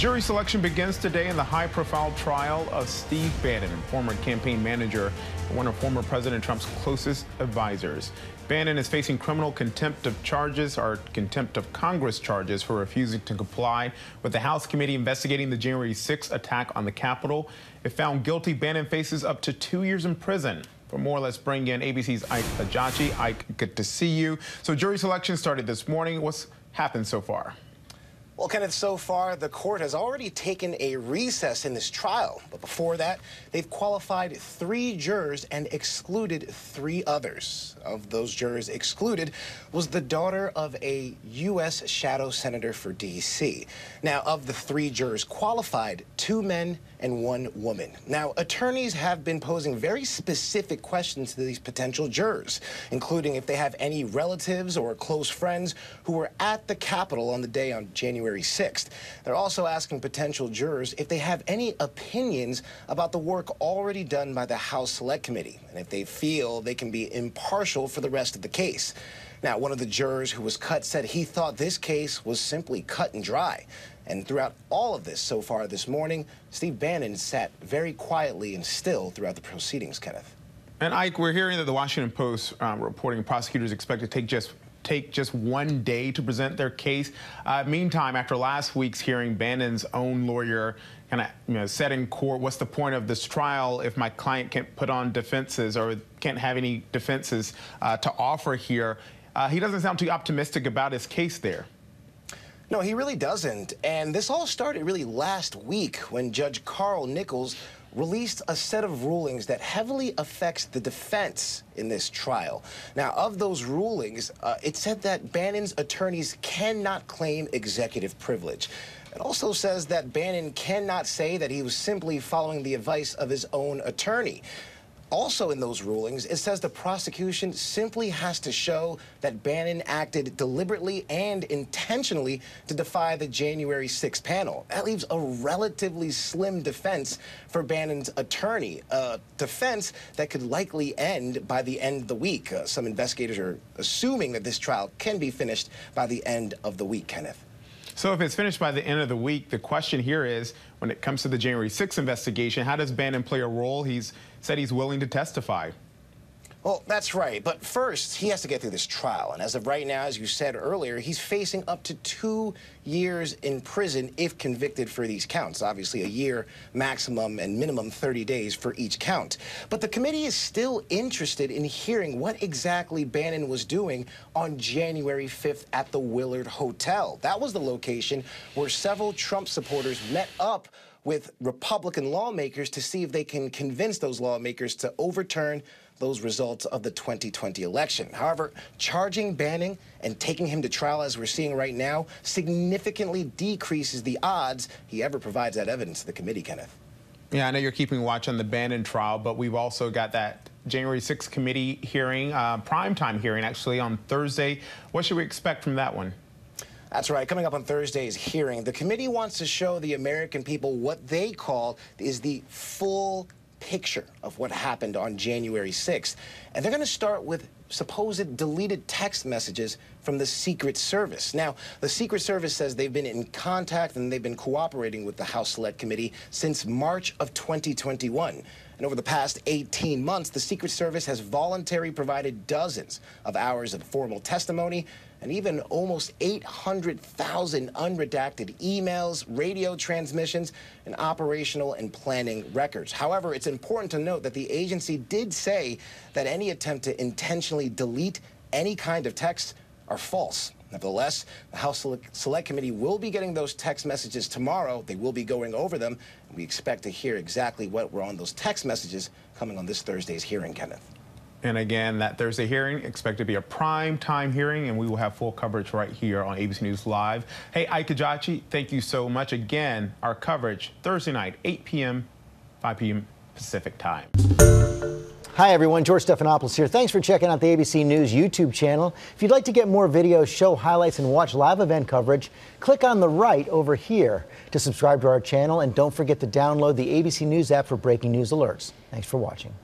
Jury selection begins today in the high-profile trial of Steve Bannon, former campaign manager and one of former President Trump's closest advisors. Bannon is facing criminal contempt of charges or contempt of Congress charges for refusing to comply with the House committee investigating the January 6th attack on the Capitol. If found guilty, Bannon faces up to 2 years in prison. For more, let's bring in ABC's Ike Ajachi. Ike, good to see you. So jury selection started this morning. What's happened so far? Well, Kenneth, so far, the court has already taken a recess in this trial. But before that, they've qualified 3 jurors and excluded 3 others. Of those jurors excluded was the daughter of a U.S. shadow senator for D.C. Now, of the 3 jurors qualified, 2 men and 1 woman. Now, attorneys have been posing very specific questions to these potential jurors, including if they have any relatives or close friends who were at the Capitol on the day on January 6th. They're also asking potential jurors if they have any opinions about the work already done by the House Select Committee, and if they feel they can be impartial for the rest of the case. Now, one of the jurors who was cut said he thought this case was simply cut and dry. And throughout all of this so far this morning, Steve Bannon sat very quietly and still throughout the proceedings, Kenneth. And Ike, we're hearing that the Washington Post reporting prosecutors expect to take just 1 day to present their case. Meantime, after last week's hearing, Bannon's own lawyer kind of said in court, what's the point of this trial if my client can't put on defenses or can't have any defenses to offer here? He doesn't sound too optimistic about his case there. No, he really doesn't. And this all started really last week when Judge Carl Nichols released a set of rulings that heavily affects the defense in this trial. Now, of those rulings, it said that Bannon's attorneys cannot claim executive privilege. It also says that Bannon cannot say that he was simply following the advice of his own attorney. Also in those rulings, it says the prosecution simply has to show that Bannon acted deliberately and intentionally to defy the January 6th panel. That leaves a relatively slim defense for Bannon's attorney, a defense that could likely end by the end of the week. Some investigators are assuming that this trial can be finished by the end of the week, Kenneth. So if it's finished by the end of the week, the question here is, when it comes to the January 6th investigation, how does Bannon play a role? He's said he's willing to testify. Well, that's right. But first, he has to get through this trial. And as of right now, as you said earlier, he's facing up to 2 years in prison if convicted for these counts. Obviously, a year maximum and minimum 30 days for each count. But the committee is still interested in hearing what exactly Bannon was doing on January 5th at the Willard Hotel. That was the location where several Trump supporters met up with Republican lawmakers to see if they can convince those lawmakers to overturn those results of the 2020 election. However, charging Bannon and taking him to trial, as we're seeing right now, significantly decreases the odds he ever provides that evidence to the committee, Kenneth. Yeah, I know you're keeping watch on the Bannon trial, but we've also got that January 6th committee hearing, primetime hearing, actually, on Thursday. What should we expect from that one? That's right. Coming up on Thursday's hearing, the committee wants to show the American people what they call is the full picture of what happened on January 6th. And they're going to start with supposed deleted text messages from the Secret Service. Now, the Secret Service says they've been in contact and they've been cooperating with the House Select Committee since March of 2021. And over the past 18 months, the Secret Service has voluntarily provided dozens of hours of formal testimony and even almost 800,000 unredacted emails, radio transmissions, and operational and planning records. However, it's important to note that the agency did say that any attempt to intentionally delete any kind of text are false. Nevertheless, the House Select Committee will be getting those text messages tomorrow. They will be going over them. And we expect to hear exactly what were on those text messages coming on this Thursday's hearing, Kenneth. And again, that Thursday hearing expected to be a prime time hearing, and we will have full coverage right here on ABC News Live. Hey, Ike Ajachi, thank you so much. Again, our coverage Thursday night, 8 p.m., 5 p.m. Pacific time. Hi, everyone. George Stephanopoulos here. Thanks for checking out the ABC News YouTube channel. If you'd like to get more videos, show highlights, and watch live event coverage, click on the right over here to subscribe to our channel. And don't forget to download the ABC News app for breaking news alerts. Thanks for watching.